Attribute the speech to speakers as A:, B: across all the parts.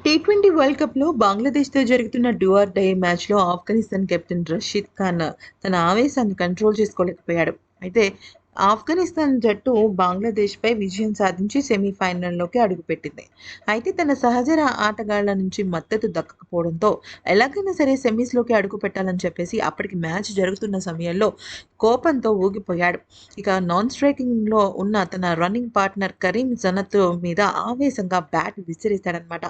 A: T20 world కప్‌లో బంగ్లాదేశ్‌తో జరుగుతున్న do or die మ్యాచ్‌లో ఆఫ్ఘనిస్తాన్ కెప్టెన్ రషీద్ ఖాన్ తన ఆవేశాన్ని కంట్రోల్ చేసుకోలేకపోయాడు. అయితే ఆఫ్ఘనిస్తాన్ జట్టు బంగ్లాదేశ్‌పై విజయం సాధించి సెమీఫైనల్‌లోకి అడుగుపెట్టింది. అయితే తన సహచర ఆటగాళ్ల నుంచి మద్దతు దక్కకపోవడంతో ఎలాగైనా సరే సెమీస్‌లోకి అడుగుపెట్టాలని చెప్పేసి అప్పటికి మ్యాచ్ జరుగుతున్న సమయంలో కోపంతో ఊగిపోయాడు. ఇక నాన్ స్ట్రైకింగ్‌లో ఉన్న తన రన్నింగ్ పార్ట్నర్ కరీం జనత్ మీద ఆవేశంగా బ్యాట్ విసిరేశాడనమాట.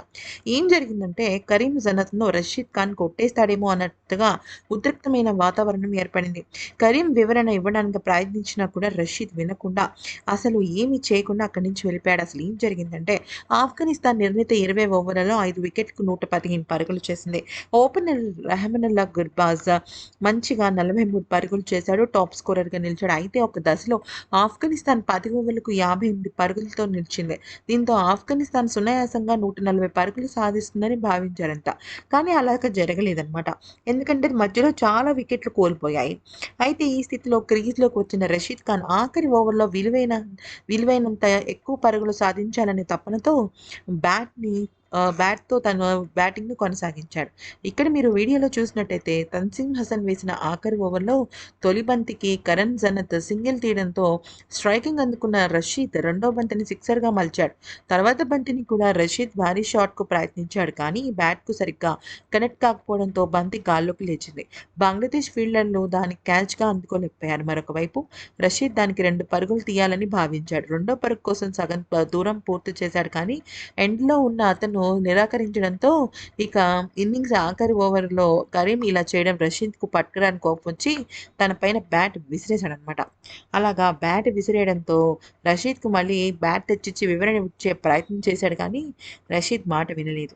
A: ఏం జరిగిందంటే కరీం జనత్‌ను రషీద్ ఖాన్ కొట్టేస్తాడేమో అన్నట్టుగా ఉద్రిక్తమైన వాతావరణం ఏర్పడింది. కరీం వివరణ ఇవ్వడానికి ప్రయత్నించినా కూడా రషీద్ వినకుండా అసలు ఏమి చేయకుండా అక్కడి నుంచి వెళ్ళిపోయాడు. అసలు ఏం జరిగిందంటే ఆఫ్ఘనిస్తాన్ నిర్ణీత 20 ఓవర్లలో 5 వికెట్‌కు 115 పరుగులు చేసింది. ఓపెనర్ రెహమానుల్లా గుర్బాజ్ మంచిగా 43 పరుగులు చేశాడు. టాప్ స్కోరర్‌గా నిలిచాడు. అయితే ఒక దశలో ఆఫ్ఘనిస్తాన్ 10 ఓవర్లకు 58 పరుగులతో నిలిచింది. దీంతో ఆఫ్ఘనిస్తాన్ సునాయాసంగా 140 పరుగులు సాధిస్తుందని భావించారంట. కానీ అలాగ జరగలేదన్నమాట. ఎందుకంటే మధ్యలో చాలా వికెట్లు కోల్పోయాయి. అయితే ఈ స్థితిలో క్రీజ్‌లోకి వచ్చిన రషీద్ ఖాన్ ఆఖరి ఓవర్‌లో విలువైనంత ఎక్కువ పరుగులు సాధించాలనే తపనతో బ్యాట్‌ని బ్యాట్‌తో తన బ్యాటింగ్‌ని కొనసాగించాడు. ఇక్కడ మీరు వీడియోలో చూసినట్టయితే తన్సీమ్ హసన్ వేసిన ఆఖరి ఓవర్‌లో తొలి బంతికి కరణ్ జనత్ సింగిల్ తీయడంతో స్ట్రైకింగ్ అందుకున్న రషీద్ రెండో బంతిని సిక్సర్‌గా మలిచాడు. తర్వాత బంతిని కూడా రషీద్ భారీ షాట్‌కు ప్రయత్నించాడు కానీ బ్యాట్‌కు సరిగ్గా కనెక్ట్ కాకపోవడంతో బంతి గాల్లోకి లేచింది. బంగ్లాదేశ్ ఫీల్డర్లు దాన్ని క్యాచ్‌గా అందుకోలేకపోయారు. మరొక వైపు రషీద్ దానికి 2 పరుగులు తీయాలని భావించాడు. రెండో పరుగు కోసం సగం దూరం పూర్తి చేశాడు కానీ ఎండ్‌లో ఉన్న అతను నిరాకరించడంతో ఇక ఇన్నింగ్స్ ఆఖరి ఓవర్‌లో కరీం ఇలా చేయడం రషీద్‌కు పట్టరాని కోపమొచ్చి తన పైన బ్యాట్ విసిరేసాడనమాట. అలాగా బ్యాట్ విసిరేయడంతో రషీద్‌కు మళ్ళీ బ్యాట్ తెచ్చిచ్చి వివరణ ఇచ్చే ప్రయత్నం చేశాడు కానీ రషీద్ మాట వినలేదు.